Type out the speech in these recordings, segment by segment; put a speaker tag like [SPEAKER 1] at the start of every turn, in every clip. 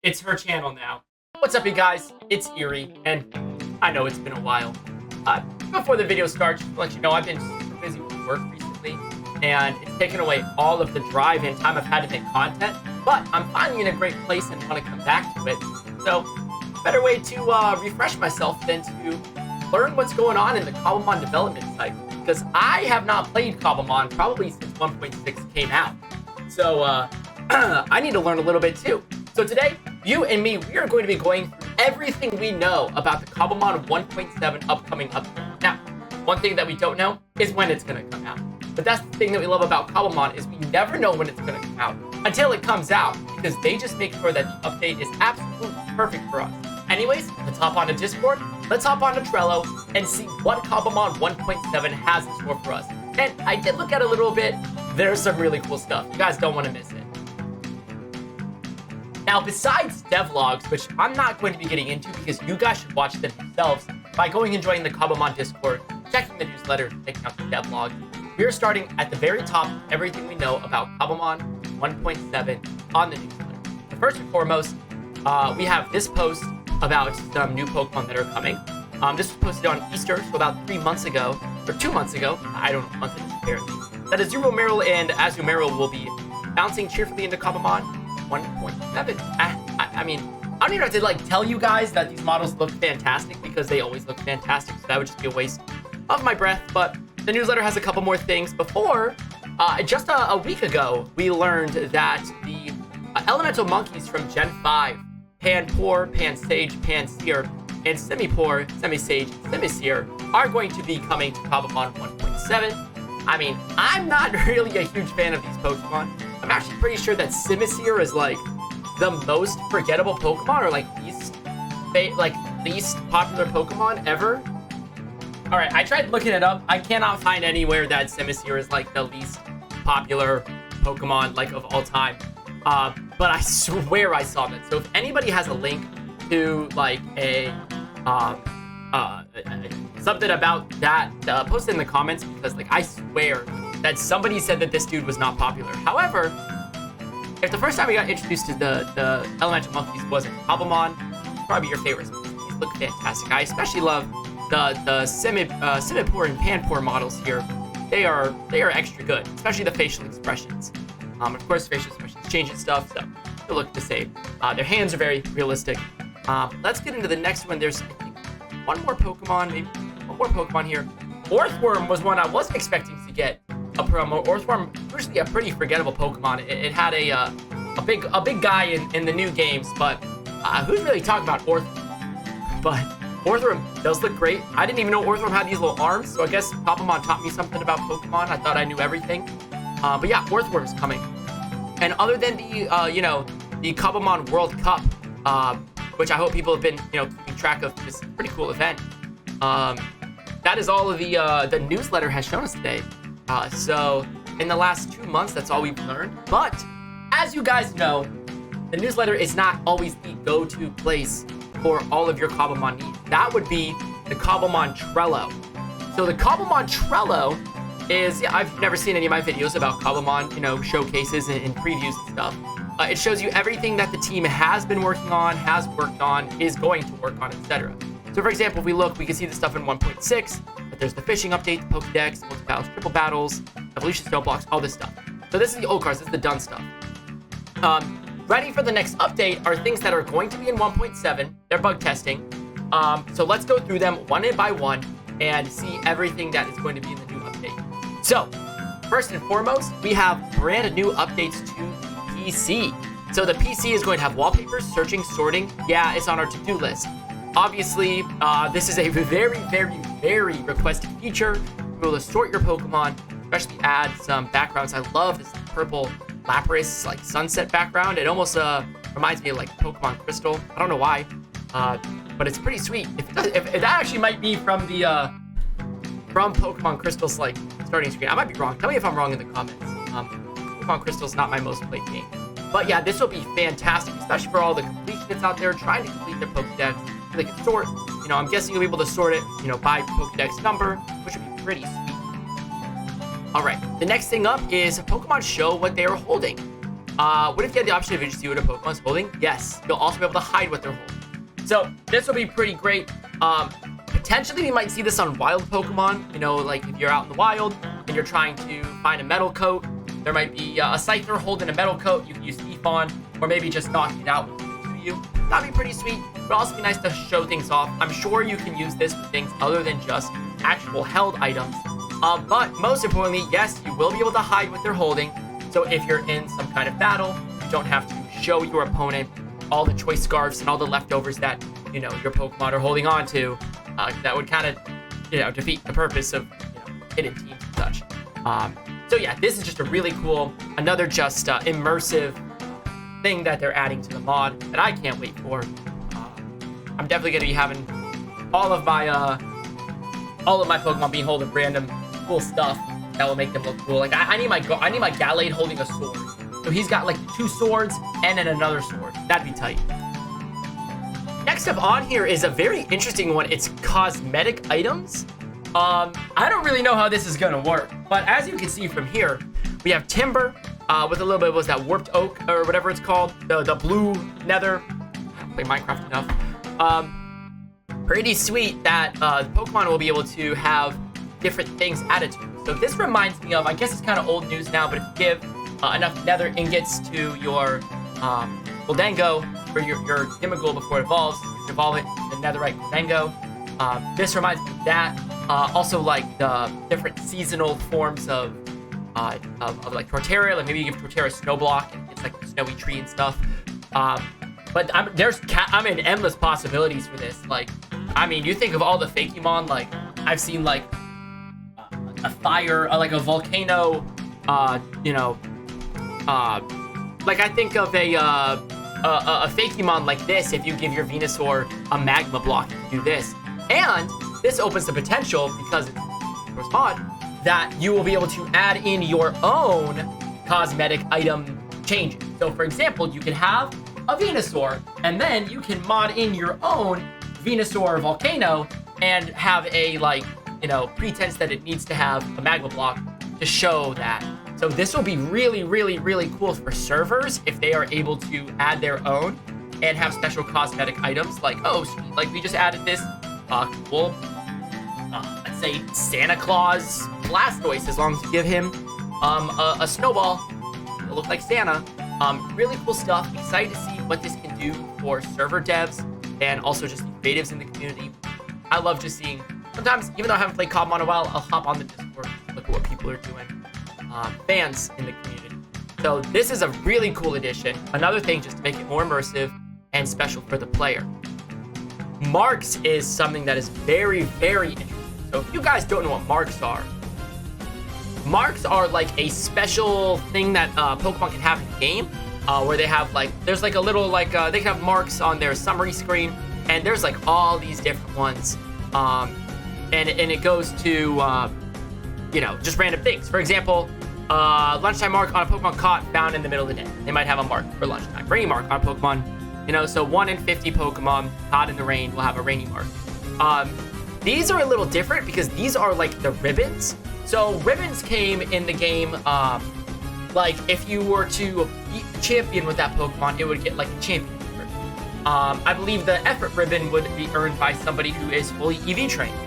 [SPEAKER 1] It's her channel now. What's up, you guys? It's Eerie, and I know it's been a while. Before the video starts, just to let you know, I've been super busy with work recently, and it's taken away all of the drive and time I've had to make content, but I'm finally in a great place and want to come back to it. So, better way to refresh myself than to learn what's going on in the Cobblemon development cycle, because I have not played Cobblemon probably since 1.6 came out. So, I need to learn a little bit too. So today, you and me, we are going to be going through everything we know about the Cobblemon 1.7 upcoming update. Now, one thing that we don't know is when it's going to come out. But that's the thing that we love about Cobblemon is we never know when it's going to come out until it comes out, because they just make sure that the update is absolutely perfect for us. Anyways, let's hop onto Discord, let's hop onto Trello, and see what Cobblemon 1.7 has in store for us. And I did look at it a little bit. There's some really cool stuff. You guys don't want to miss it. Now, besides devlogs, which I'm not going to be getting into because you guys should watch them yourselves by going and joining the Cobblemon Discord, checking the newsletter, checking out the devlog, we are starting at the very top of everything we know about Cobblemon 1.7 on the newsletter. So first and foremost, we have this post about some new Pokemon that are coming. This was posted on Easter, so about 3 months ago, or 2 months ago, I don't know, month it is apparently, that Azumarill and Azumarill will be bouncing cheerfully into Cobblemon 1.7. I mean, I don't even have to like tell you guys that these models look fantastic because they always look fantastic, so that would just be a waste of my breath. But the newsletter has a couple more things. Before, just a week ago, we learned that the elemental monkeys from Gen 5, Panpour, Pansage, Pansear, and Simipour, Semisage, Simisear, are going to be coming to Cobblemon 1.7. I mean, I'm not really a huge fan of these Pokemon. I'm actually pretty sure that Simisear is like the most forgettable Pokemon, or like least popular Pokemon ever. All right, I tried looking it up. I cannot find anywhere that Simisear is like the least popular Pokemon like of all time. But I swear I saw that. So if anybody has a link to like a something about that, post it in the comments, because like I swear that somebody said that this dude was not popular. However, if the first time we got introduced to the elemental monkeys wasn't Cobblemon, probably your favorites. These look fantastic. I especially love the Simipour and Panpour models here. They are extra good, especially the facial expressions. Of course, facial expressions change and stuff, so they look the same. Their hands are very realistic. Let's get into the next one. There's, I think, one more Pokemon here. Orthworm was one I wasn't expecting to get a promo. Orthworm, usually a pretty forgettable Pokemon. It had a big guy in the new games, but who's really talking about Orthworm? But Orthworm does look great. I didn't even know Orthworm had these little arms, so I guess Cobblemon taught me something about Pokemon. I thought I knew everything. But yeah, Orthworm's coming. And other than the the Cobblemon World Cup, which I hope people have been keeping track of, this pretty cool event. That is all of the newsletter has shown us today. So in the last 2 months, that's all we've learned. But as you guys know, the newsletter is not always the go-to place for all of your Cobblemon needs. That would be the Cobblemon Trello. So the Cobblemon Trello is, I've never seen any of my videos about Cobblemon, showcases and previews and stuff. It shows you everything that the team has been working on, has worked on, is going to work on, etc. So for example, if we look, we can see the stuff in 1.6, but there's the fishing update, the Pokedex, multi-battles, triple battles, evolution stone blocks, all this stuff. So this is the old cards, this is the done stuff. Ready for the next update are things that are going to be in 1.7. They're bug testing. So let's go through them one by one and see everything that is going to be in the new update. So first and foremost, we have brand new updates to the PC. So the PC is going to have wallpapers, searching, sorting. Yeah, it's on our to-do list. Obviously, this is a very, very, very requested feature. You'll be able to sort your Pokemon, especially add some backgrounds. I love this purple Lapras, like sunset background. It almost reminds me of like Pokemon Crystal. I don't know why, but it's pretty sweet. If that actually might be from the from Pokemon Crystal's like starting screen. I might be wrong. Tell me if I'm wrong in the comments. Pokemon Crystal's not my most played game, but yeah, this will be fantastic, especially for all the completionists out there trying to complete their Pokedex. So they can sort. I'm guessing you'll be able to sort it, by Pokedex number, which would be pretty sweet. All right, the next thing up is Pokemon show what they are holding. What if you had the option to see what a Pokemon is holding? Yes. You'll also be able to hide what they're holding. So this will be pretty great. Potentially, we might see this on wild Pokemon. You know, like if you're out in the wild and you're trying to find a metal coat, there might be a Scyther holding a metal coat. You can use Thief on, or maybe just knocking it out to you. That'd be pretty sweet. But also be nice to show things off. I'm sure you can use this for things other than just actual held items. But most importantly, yes, you will be able to hide what they're holding. So if you're in some kind of battle, you don't have to show your opponent all the choice scarves and all the leftovers that, you know, your Pokemon are holding on to. That would kind of, you know, defeat the purpose of, you know, hidden teams and such. So yeah, this is just a really cool, another just immersive thing that they're adding to the mod that I can't wait for. I'm definitely going to be having all of my Pokemon being holding random cool stuff that will make them look cool. Like I need my Gallade holding a sword. So he's got like 2 swords and then another sword. That'd be tight. Next up on here is a very interesting one. It's cosmetic items. I don't really know how this is gonna work, but as you can see from here, we have Timber with a little bit, was that Warped Oak or whatever it's called, the blue nether. I don't play Minecraft enough. Pretty sweet that Pokemon will be able to have different things added to it. So this reminds me of, I guess it's kind of old news now, but if you give enough nether ingots to your Goldango or your Gimmighoul before it evolves, you can evolve it to the netherite Goldango. This reminds me of that. Also, like the different seasonal forms of like Torterra, like maybe you give Torterra Snowblock and it's like a snowy tree and stuff. But I'm in endless possibilities for this. Like, I mean, you think of all the Fakemon, like I've seen like a fire, like a volcano, you know, like I think of a Fakemon like this. If you give your Venusaur a magma block, you can do this. And this opens the potential, because it's a mod, that you will be able to add in your own cosmetic item changes. So for example, you can have a Venusaur, and then you can mod in your own Venusaur Volcano and have a, like, you know, pretense that it needs to have a magma block to show that. So this will be really, really, really cool for servers if they are able to add their own and have special cosmetic items. Like, oh, sweet, like we just added this cool, let's say Santa Claus Blastoise, as long as you give him a snowball, it'll look like Santa. Really cool stuff. Excited to see what this can do for server devs and also just creatives in the community. I love just seeing, sometimes, even though I haven't played Cobblemon in a while, I'll hop on the Discord, look at what people are doing. Fans in the community. So this is a really cool addition. Another thing just to make it more immersive and special for the player. Marks is something that is very, very interesting. So if you guys don't know what marks are like a special thing that Pokemon can have in the game, where they have like, there's like a little like, they can have marks on their summary screen, and there's like all these different ones. And it goes to, you know, just random things. For example, lunchtime mark on a Pokemon caught found in the middle of the day. They might have a mark for lunchtime. Rainy mark on a Pokemon, you know, so 1 in 50 Pokemon caught in the rain will have a rainy mark. These are a little different because these are like the ribbons. So ribbons came in the game, like if you were to beat the champion with that Pokemon, it would get like a champion ribbon. I believe the effort ribbon would be earned by somebody who is fully EV trained.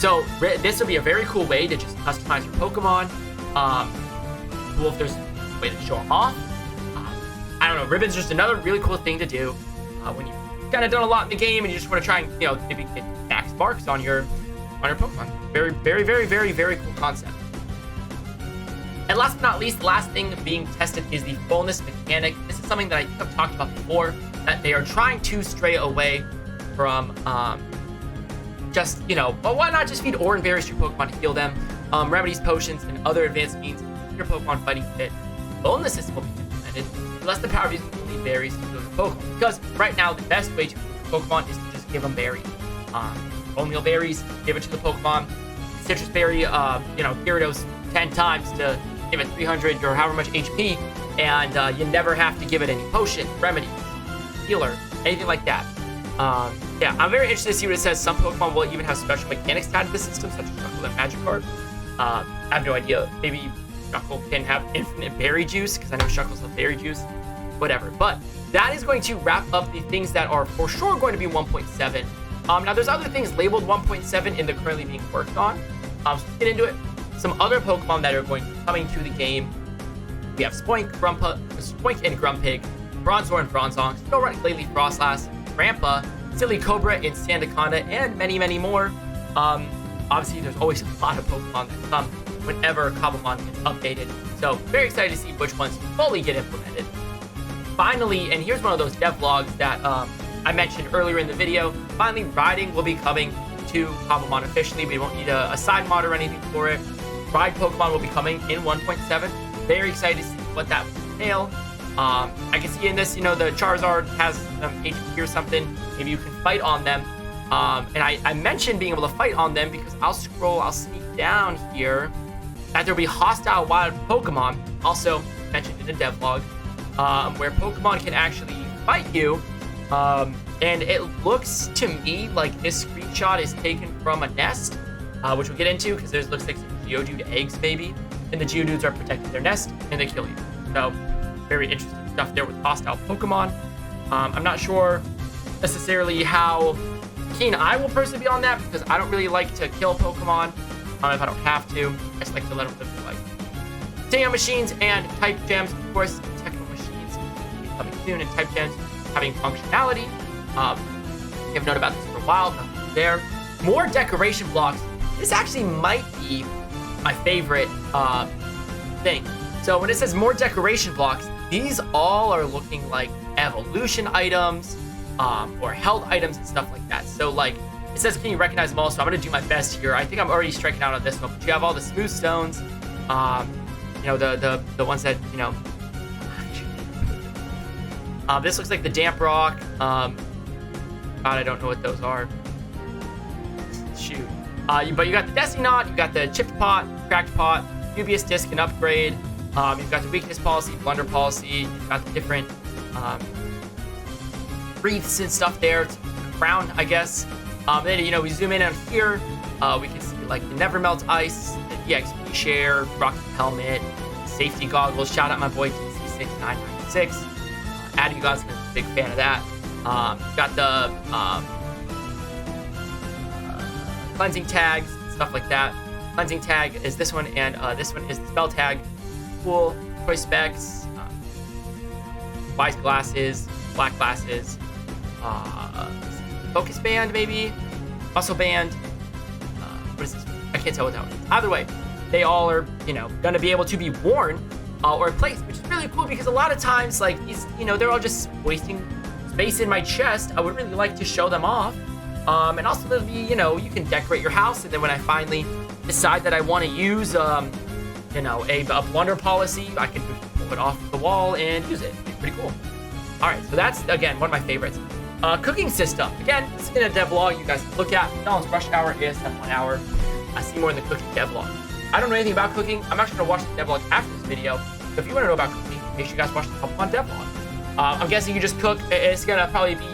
[SPEAKER 1] So this would be a very cool way to just customize your Pokemon. Cool if there's a way to show them off. I don't know, ribbon's just another really cool thing to do when you've kind of done a lot in the game and you just want to try and, you know, maybe get max marks on your Pokemon. Very, very, very, very, very cool concept. And last but not least, the last thing being tested is the fullness mechanic. This is something that I think I've talked about before, that they are trying to stray away from just, you know, well, why not just feed ore and berries to your Pokemon to heal them? Remedies, potions, and other advanced means to keep your Pokemon fighting fit. Fullness system will be implemented, less the power of using only berries to heal your Pokemon. Because right now, the best way to heal your Pokemon is to just give them berries. Oatmeal berries, give it to the Pokemon. Citrus berry, you know, Gyarados 10 times to give it 300 or however much HP, and you never have to give it any potion, remedies, healer, anything like that. Yeah, I'm very interested to see what it says. Some Pokemon will even have special mechanics tied to the system, such as Chocolate Magikarp. I have no idea. Maybe Shuckle can have infinite berry juice, because I know Shuckles have berry juice. Whatever. But that is going to wrap up the things that are for sure going to be 1.7. Now, there's other things labeled 1.7 in the currently being worked on. So let's get into it. Some other Pokemon that are going to be coming to the game. We have Spoink and Grumpig, Bronzor and Bronzong, Snorunt, Glalie, Frostlass, Rampa, Silly Cobra, and Sandaconda, and many, many more. Obviously, there's always a lot of Pokemon that come whenever Cobblemon gets updated. So, very excited to see which ones fully get implemented. Finally, and here's one of those devlogs that I mentioned earlier in the video. Finally, riding will be coming to Cobblemon officially. We won't need a side mod or anything for it. Ride Pokemon will be coming in 1.7. Very excited to see what that will entail. I can see in this, you know, the Charizard has some HP or something. Maybe you can fight on them. And I mentioned being able to fight on them because I'll sneak down here, that there'll be hostile wild Pokemon, also mentioned in the devlog, where Pokemon can actually fight you. And it looks to me like this screenshot is taken from a nest, which we'll get into because there's looks like some Geodude eggs maybe, and the Geodudes are protecting their nest and they kill you. So very interesting stuff there with hostile Pokemon. I'm not sure necessarily how keen I will personally be on that because I don't really like to kill Pokemon if I don't have to. I just like to let them live their life. Staying on machines and type gems, of course, technical machines coming soon, and type gems having functionality. You have known about this for a while, nothing there. More decoration blocks. This actually might be my favorite thing. So when it says more decoration blocks, these all are looking like evolution items or held items and stuff like that. So like it says, can you recognize them all? So I'm gonna do my best here. I think I'm already striking out on this one, but you have all the smooth stones, you know, the ones that, you know, this looks like the damp rock. God, I don't know what those are. Shoot. But you got the Destiny Knot, you got the Chipped Pot, Cracked Pot, Dubious Disc and Upgrade. You've got the Weakness Policy, Blunder Policy. You've got the different wreaths and stuff there. It's a crown, I guess. Then, you know, we zoom in on here. We can see like the Never Melt Ice, the EXP Share, Rocky Helmet, Safety Goggles. Shout out my boy TC6996. Addy God's been a big fan of that. Got the cleansing tags, stuff like that. Cleansing tag is this one, and this one is the spell tag. Cool. Toy specs, wise glasses, black glasses, focus band maybe, muscle band. What is this? I can't tell what that one is. Either way, they all are, you know, gonna be able to be worn or placed, which is really cool because a lot of times, like these, you know, they're all just wasting space in my chest. I would really like to show them off. And also there'll be, you know, you can decorate your house, and then when I finally decide that I want to use, you know, a blunder policy, I can pull it off the wall and use it. It's pretty cool. All right, so that's, again, one of my favorites. Cooking system. Again, this is in a devlog you guys can look at. Donald's Rush Hour, ASF 1 hour. I see more in the cooking devlog. I don't know anything about cooking. I'm actually going to watch the devlog after this video. So if you want to know about cooking, make sure you guys watch the Cobblemon devlog. I'm guessing you just cook. It's going to probably be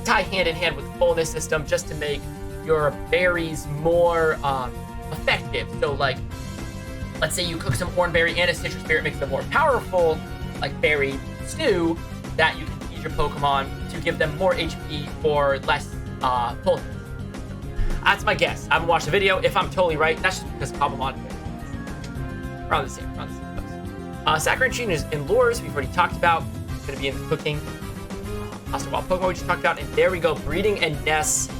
[SPEAKER 1] tie hand in hand with the fullness system just to make your berries more effective. So like, let's say you cook some orange and a citrus berry, it makes them more powerful, like berry stew, that you can feed your Pokemon to give them more HP or less fullness. That's my guess. I haven't watched the video. If I'm totally right, that's just because Cobblemon around the same. Saccharine is in lures, we've already talked about. It's going to be in the cooking. Hostile wild Pokemon we just talked about, and there we go, breeding and nests.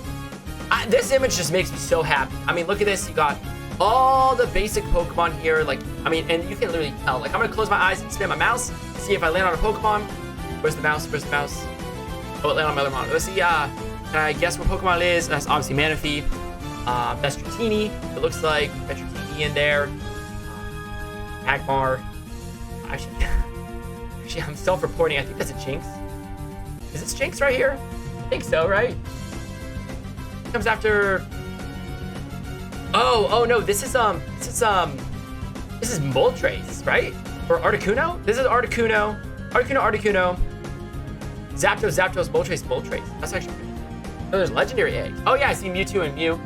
[SPEAKER 1] This image just makes me so happy. I mean, look at this. You got all the basic Pokemon here. Like, I mean, and you can literally tell. Like, I'm gonna close my eyes and spin my mouse, see if I land on a Pokemon. Where's the mouse? Where's the mouse? Oh, it landed on my other monitor. Let's see. Can I guess what Pokemon it is? That's obviously Manaphy. That's Dratini. It looks like got Dratini in there. Magmar. Actually, I'm self-reporting. I think that's a Jinx. Is this Jinx right here? I think so, right? It comes after. Oh no, this is Moltres, right? Or Articuno? This is Articuno. Articuno. Zapdos, Moltres. That's actually pretty cool. Oh, there's legendary eggs. Oh yeah, I see Mewtwo and Mew.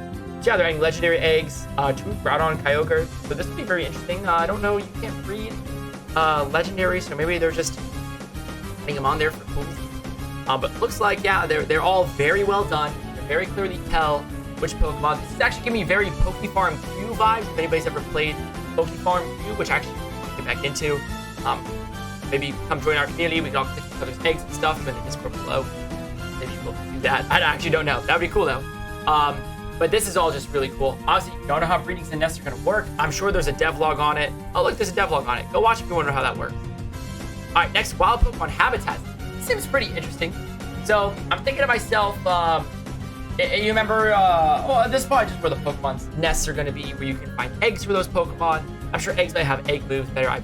[SPEAKER 1] yeah, they're adding legendary eggs to Groudon, Kyogre. So this will be very interesting. I don't know, you can't breed legendary, so maybe they're just putting them on there for pools. But looks like, yeah, they're all very well done. They very clearly tell which Pokemon. This is actually giving me very PokeFarm Q vibes. If anybody's ever played PokeFarm Q, which I actually get back into, maybe come join our community. We can all click each other's eggs and stuff in the Discord below. Maybe we'll do that. I actually don't know. That would be cool though. But this is all just really cool. Obviously, you don't know how breedings and nests are going to work. I'm sure there's a devlog on it. Oh, look, there's a devlog on it. Go watch if you want to know how that works. All right, next, wild Pokemon habitats. This seems pretty interesting. So I'm thinking to myself, you remember, well, this is probably just where the Pokemon's nests are going to be, where you can find eggs for those Pokemon. I'm sure eggs might have egg moves better. I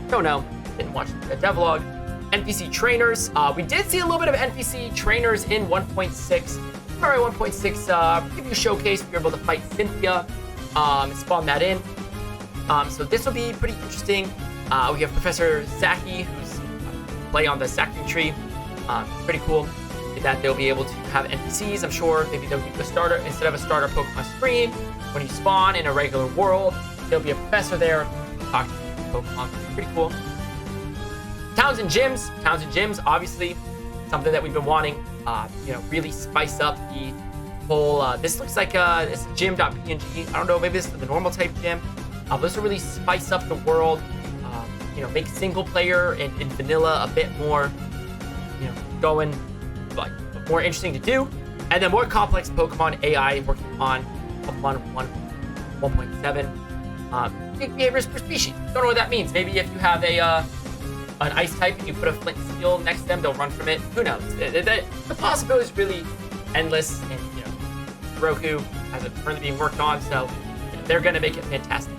[SPEAKER 1] don't know. Didn't watch the devlog. NPC trainers. We did see a little bit of NPC trainers in 1.6. Alright, 1.6 preview showcase. We were able to fight Cynthia, spawn that in. So this will be pretty interesting. We have Professor Saki, who's play on the Sacking Tree. Pretty cool that they'll be able to have NPCs. I'm sure maybe they'll give you a starter instead of a starter Pokemon screen. When you spawn in a regular world, there'll be a professor there talk to Pokemon. Pretty cool. Towns and gyms, obviously something that we've been wanting. Really spice up the whole. This looks like it's gym.png. I don't know, maybe this is the normal type gym. But this will really spice up the world. Make single player and vanilla a bit more, going like more interesting to do. And then more complex Pokemon AI working on Cobblemon 1.7. Unique behaviors per species. Don't know what that means. Maybe if you have an ice type and you put a flint and steel next to them, they'll run from it. Who knows? The possibility is really endless, and Roku has a currently being worked on, so they're gonna make it fantastic.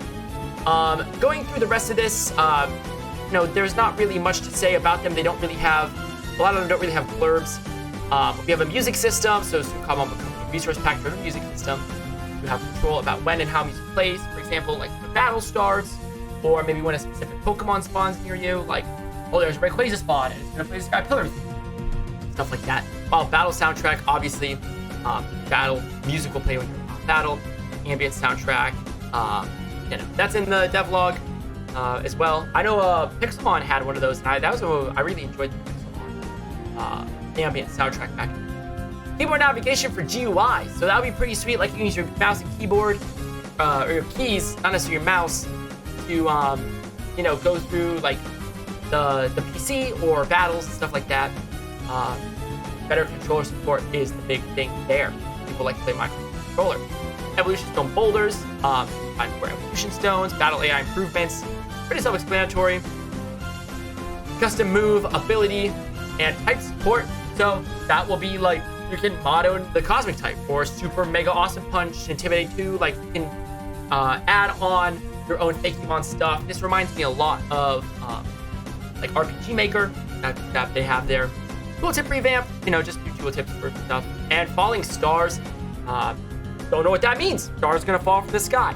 [SPEAKER 1] Going through the rest of this, there's not really much to say about them. They don't really have, a lot of them don't really have blurbs. We have a music system, so Cobblemon becomes a resource pack-driven music system. You have control about when and how music plays. For example, like when the battle starts, or maybe when a specific Pokemon spawns near you, like, oh, there's a Rayquaza spawn, and it's gonna play the Sky Pillar theme. Stuff like that. While battle soundtrack, obviously, battle music will play when you're on battle. Ambient soundtrack, that's in the devlog as well. I know Pixelmon had one of those, and I really enjoyed the Pixelmon ambient soundtrack back then. Keyboard navigation for GUI, so that would be pretty sweet. Like you can use your mouse and keyboard, or your keys, not necessarily your mouse, to go through like the PC or battles and stuff like that. Better controller support is the big thing there. People like to play microcontroller. Evolution Stone boulders, find more evolution stones, battle AI improvements, pretty self-explanatory. Custom move, ability, and type support. So that will be like, you can mono the Cosmic type, or Super Mega Awesome Punch, Intimidate 2, like you can add on your own Fakemon stuff. This reminds me a lot of like RPG Maker that they have there. Tooltip revamp, just do tooltips for stuff. And falling stars, don't know what that means. Stars gonna fall from the sky.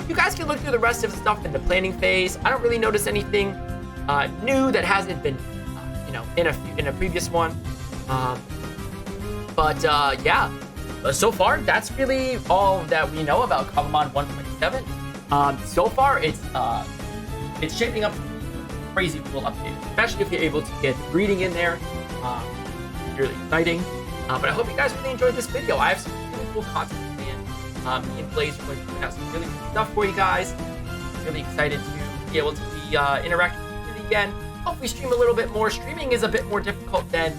[SPEAKER 1] You guys can look through the rest of the stuff in the planning phase. I don't really notice anything new that hasn't been, in a previous one. Yeah. So far, that's really all that we know about Cobblemon 1.7. So far, it's shaping up crazy cool update, especially if you're able to get breeding in there. Really exciting. But I hope you guys really enjoyed this video. I have some really cool content planned. Me and Blaze are going to put out some really cool stuff for you guys. Really excited to be able to be interactive with you again. Hopefully stream a little bit more. Streaming is a bit more difficult than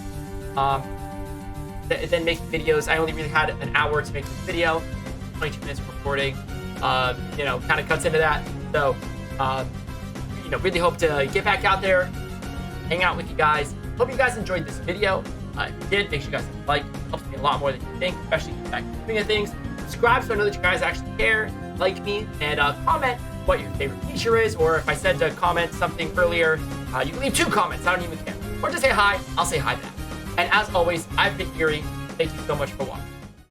[SPEAKER 1] making videos. I only really had an hour to make this video. 22 minutes of recording. Kind of cuts into that. So, really hope to get back out there, hang out with you guys. Hope you guys enjoyed this video. If you did, make sure you guys like. It helps me a lot more than you think, especially if you back doing things. Subscribe so I know that you guys actually care, like me, and comment what your favorite feature is, or if I said to comment something earlier, you can leave 2 comments. I don't even care. Or just say hi. I'll say hi back. And as always, I've been EYRIE. Thank you so much for watching.